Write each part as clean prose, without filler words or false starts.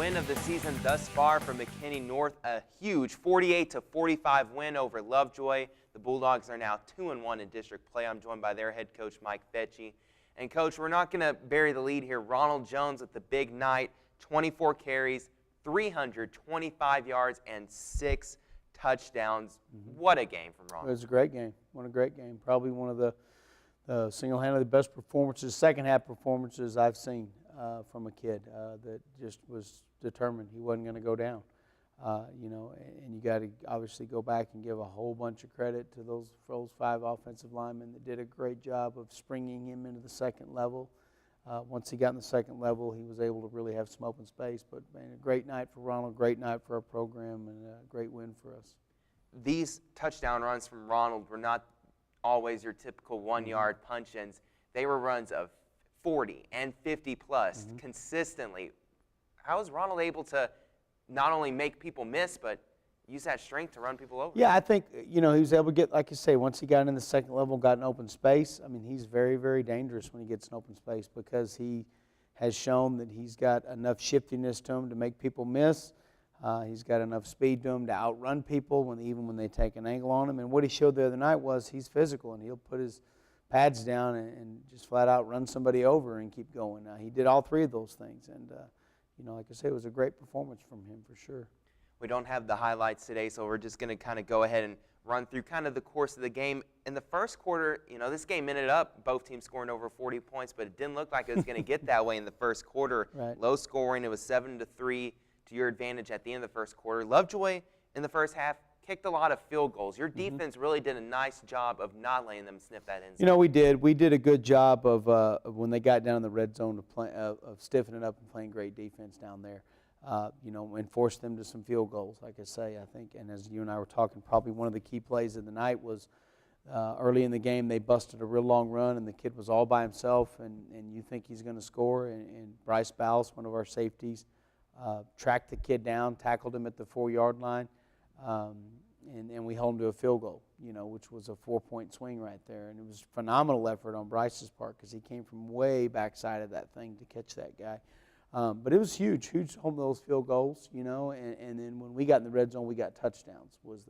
win of the season thus far for McKinney North, a huge 48-45 win over Lovejoy. The Bulldogs are now 2-1 in district play. I'm joined by their head coach, Mike Fecci. And Coach, we're not going to bury the lead here. Ronald Jones with the big night, 24 carries, 325 yards, and 6 touchdowns. What a game from Ronald. It was a great game. What a great game. Probably one of the single-handedly best performances, second-half performances I've seen from a kid that just was determined he wasn't going to go down. And you got to obviously go back and give a whole bunch of credit to those 5 offensive linemen that did a great job of springing him into the second level. Once he got in the second level, he was able to really have some open space. But, man, a great night for Ronald, great night for our program, and a great win for us. These touchdown runs from Ronald were not always your typical one-yard punch-ins. They were runs of 40 and 50-plus consistently. How is Ronald able to not only make people miss, but use that strength to run people over? Yeah, I think, he was able to get, like you say, once he got in the second level, got in open space. I mean, he's very, very dangerous when he gets in open space because he has shown that he's got enough shiftiness to him to make people miss. He's got enough speed to him to outrun people even when they take an angle on him. And what he showed the other night was he's physical, and he'll put his pads down and just flat out run somebody over and keep going. He did all 3 of those things. And, like I say, it was a great performance from him for sure. We don't have the highlights today, so we're just going to kind of go ahead and run through kind of the course of the game. In the first quarter, this game ended up both teams scoring over 40 points, but it didn't look like it was going to get that way in the first quarter. Right. Low scoring. It was 7-3 to your advantage at the end of the first quarter. Lovejoy in the first half kicked a lot of field goals. Your defense really did a nice job of not letting them sniff that end zone. We did. We did a good job of when they got down in the red zone of stiffening up and playing great defense down there. And forced them to some field goals, like I say, I think. And as you and I were talking, probably one of the key plays of the night was early in the game they busted a real long run, and the kid was all by himself, and you think he's going to score. And Bryce Ballas, one of our safeties, tracked the kid down, tackled him at the 4-yard line, and we held him to a field goal, which was a 4-point swing right there. And it was a phenomenal effort on Bryce's part because he came from way backside of that thing to catch that guy. But it was huge home those field goals, and then when we got in the red zone, we got touchdowns was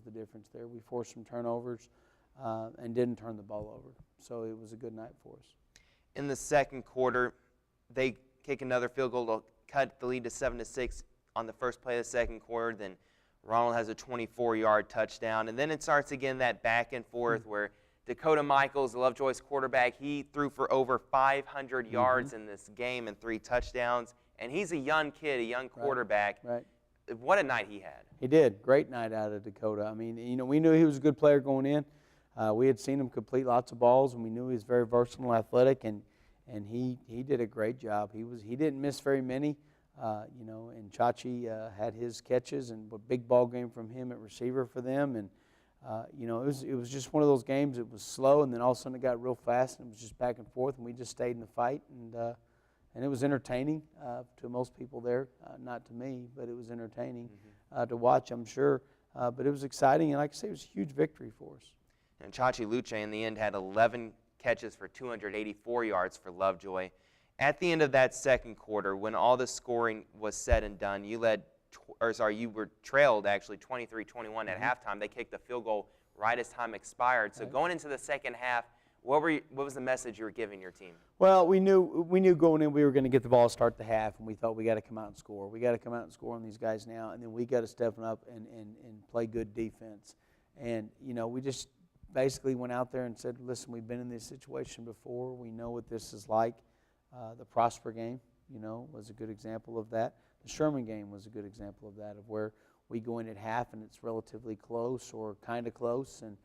the difference there. We forced some turnovers and didn't turn the ball over. So it was a good night for us. In the second quarter, they kick another field goal to cut the lead to 7-6 on the first play of the second quarter. Then Ronald has a 24-yard touchdown. And then it starts again that back and forth where Dakota Michaels, Lovejoy's quarterback, he threw for over 500 yards in this game and 3 touchdowns. And he's a young kid, a young quarterback. Right. What a night he had. He did. Great night out of Dakota. I mean, we knew he was a good player going in. We had seen him complete lots of balls, and we knew he was very versatile and athletic, and he did a great job. He didn't miss very many, and Chachi had his catches, and a big ball game from him at receiver for them. And it was just one of those games. It was slow, and then all of a sudden it got real fast, and it was just back and forth, and we just stayed in the fight, and it was entertaining to most people there. Not to me, but it was entertaining to watch, I'm sure. But it was exciting, and like I say, it was a huge victory for us. And Chachi Luce in the end had 11 catches for 284 yards for Lovejoy. At the end of that second quarter, when all the scoring was said and done, you were trailed actually 23-21 at halftime. They kicked the field goal right as time expired. So going into the second half, what was the message you were giving your team? Well, we knew going in we were going to get the ball to start the half, and we thought we got to come out and score. We got to come out and score on these guys now, and then we got to step up and play good defense. And we just basically went out there and said, listen, we've been in this situation before. We know what this is like. The Prosper game, was a good example of that. The Sherman game was a good example of that, of where we go in at half and it's relatively close or kind of close, and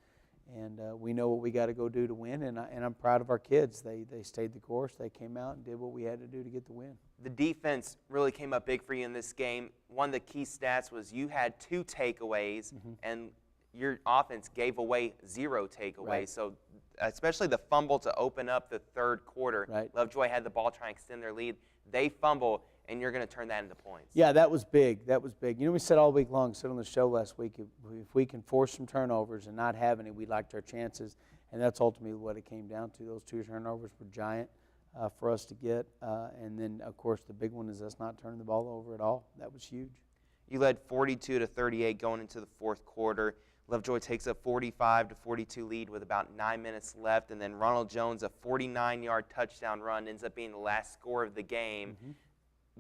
we know what we got to go do to win. And I'm proud of our kids. They stayed the course. They came out and did what we had to do to get the win. The defense really came up big for you in this game. One of the key stats was you had 2 takeaways, and your offense gave away 0 takeaways. Right. So especially the fumble to open up the third quarter. Right. Lovejoy had the ball trying to extend their lead. They fumble, and you're going to turn that into points. Yeah, that was big. That was big. We said all week long, said on the show last week, if we can force some turnovers and not have any, we liked our chances. And that's ultimately what it came down to. Those 2 turnovers were giant. for us to get. And then, of course, the big one is us not turning the ball over at all. That was huge. You led 42-38 going into the fourth quarter. Lovejoy takes a 45-42 lead with about 9 minutes left, and then Ronald Jones, a 49-yard touchdown run, ends up being the last score of the game. Mm-hmm.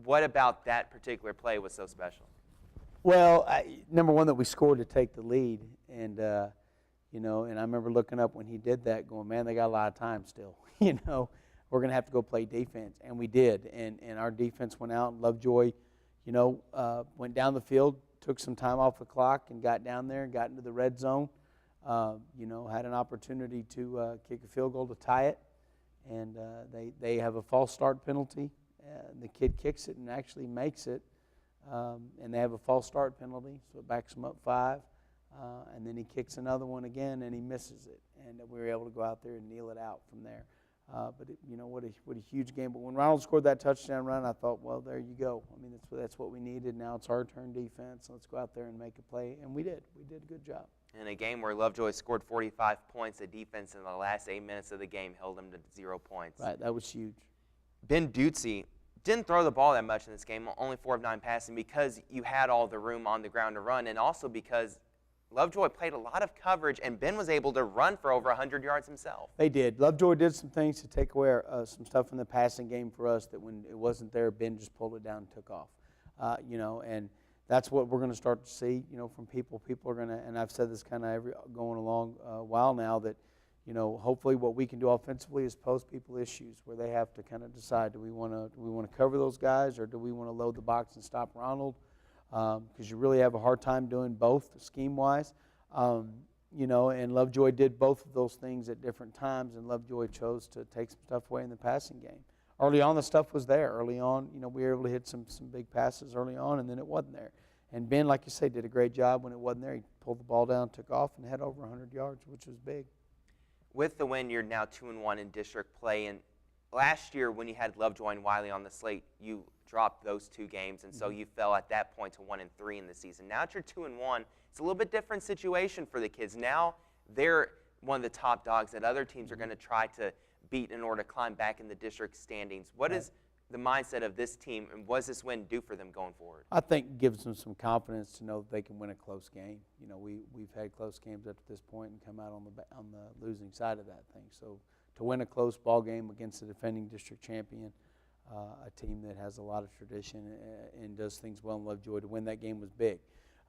What about that particular play was so special? Well, number one, that we scored to take the lead, and and I remember looking up when he did that, going, man, they got a lot of time still. We're going to have to go play defense, and we did, and our defense went out, and Lovejoy, went down the field, took some time off the clock and got down there and got into the red zone. Had an opportunity to kick a field goal to tie it, and they have a false start penalty. The kid kicks it and actually makes it, and they have a false start penalty, so it backs them up 5. And then he kicks another one again and he misses it, and we were able to go out there and kneel it out from there. What a huge game. But when Ronald scored that touchdown run, I thought, well, there you go. I mean, that's what we needed. Now it's our turn defense. Let's go out there and make a play. And we did. We did a good job. In a game where Lovejoy scored 45 points, the defense in the last 8 minutes of the game held them to 0 points. Right, that was huge. Ben Ducey didn't throw the ball that much in this game, only 4 of 9 passing, because you had all the room on the ground to run, and also because Lovejoy played a lot of coverage, and Ben was able to run for over 100 yards himself. They did. Lovejoy did some things to take away some stuff from the passing game for us that when it wasn't there, Ben just pulled it down and took off. And that's what we're going to start to see, from people. People are going to, and I've said this kind of going along a while now, that, hopefully what we can do offensively is pose people issues where they have to kind of decide, do we want to cover those guys, or do we want to load the box and stop Ronald? Because you really have a hard time doing both scheme-wise. And Lovejoy did both of those things at different times, and Lovejoy chose to take some stuff away in the passing game. Early on, the stuff was there. Early on, we were able to hit some big passes early on, and then it wasn't there. And Ben, like you say, did a great job when it wasn't there. He pulled the ball down, took off, and had over 100 yards, which was big. With the win, you're now 2-1 in district play, and last year when you had Lovejoy and Wylie on the slate, you dropped those 2 games, and so you fell at that point to 1-3 in the season. Now that you're 2-1, it's a little bit different situation for the kids. Now they're one of the top dogs that other teams are going to try to beat in order to climb back in the district standings. What is the mindset of this team, and what does this win do for them going forward? I think it gives them some confidence to know that they can win a close game. We've had close games up to this point and come out on the losing side of that thing. So to win a close ball game against the defending district champion, a team that has a lot of tradition and does things well in Lovejoy, to win that game was big.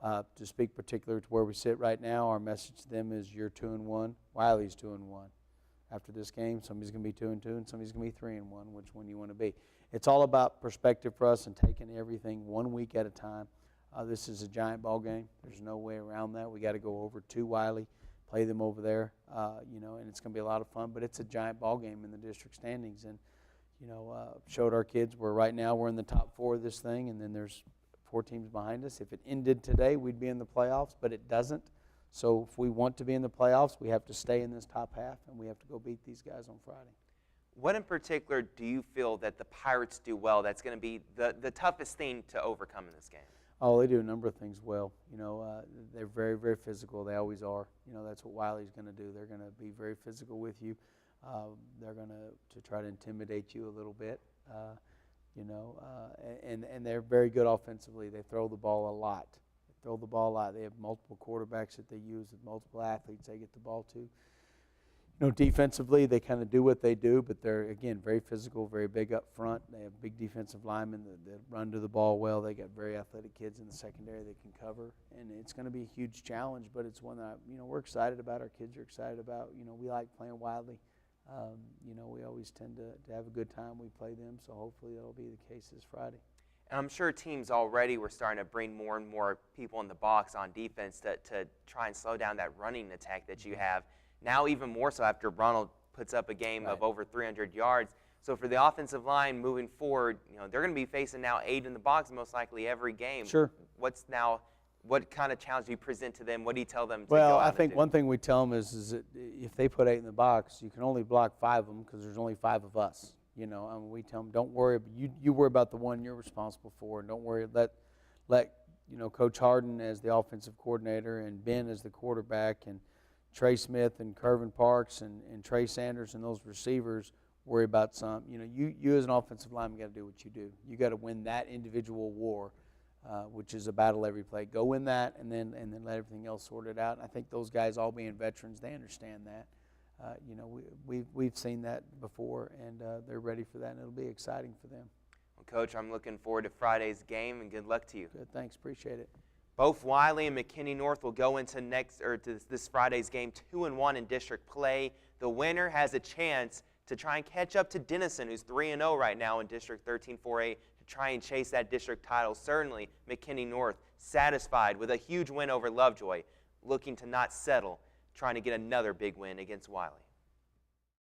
To speak particular to where we sit right now, our message to them is you're 2-1, Wylie's 2-1. After this game, somebody's going to be 2-2 and somebody's going to be 3-1. Which one you want to be? It's all about perspective for us and taking everything 1 week at a time. This is a giant ball game. There's no way around that. We got to go over to Wylie, play them over there, and it's going to be a lot of fun. But it's a giant ball game in the district standings, and showed our kids right now we're in the top 4 of this thing, and then there's 4 teams behind us. If it ended today, we'd be in the playoffs, but it doesn't. So if we want to be in the playoffs, we have to stay in this top half, and we have to go beat these guys on Friday. What in particular do you feel that the Pirates do well that's going to be the toughest thing to overcome in this game? Oh, they do a number of things well. They're very, very physical. They always are. That's what Wylie's going to do. They're going to be very physical with you. They're going to try to intimidate you a little bit, and they're very good offensively. They throw the ball a lot. They have multiple quarterbacks that they use with multiple athletes they get the ball to. Defensively, they kind of do what they do, but they're, again, very physical, very big up front. They have big defensive linemen that run to the ball well. They got very athletic kids in the secondary that can cover, and it's going to be a huge challenge, but it's one that, we're excited about. Our kids are excited about. We like playing Wylie. We always tend to have a good time. We play them, so hopefully that'll be the case this Friday. And I'm sure teams already were starting to bring more and more people in the box on defense to try and slow down that running attack that you have. Now even more so after Ronald puts up a game of over 300 yards. So for the offensive line moving forward, they're going to be facing now 8 in the box most likely every game. Sure. What kind of challenge do you present to them? What do you tell them to Well, go out I think and do? one thing we tell them is that if they put 8 in the box, you can only block 5 of them because there's only 5 of us. We tell them, don't worry. You worry about the one you're responsible for, and don't worry. Let Coach Harden as the offensive coordinator and Ben as the quarterback and Trey Smith and Kervin Parks and Trey Sanders and those receivers worry about some. You know, you as an offensive lineman got to do what you do. You got to win that individual war, which is a battle every play. Go win that, and then let everything else sort it out. And I think those guys, all being veterans, they understand that. You know, we've seen that before, and they're ready for that, and it'll be exciting for them. Well, Coach, I'm looking forward to Friday's game, and good luck to you. Good, thanks, appreciate it. Both Wylie and McKinney North will go into this Friday's game 2-1 in district play. The winner has a chance to try and catch up to Denison, who's 3-0 right now in District 13-4A, to try and chase that district title. Certainly, McKinney North satisfied with a huge win over Lovejoy, looking to not settle, trying to get another big win against Wylie.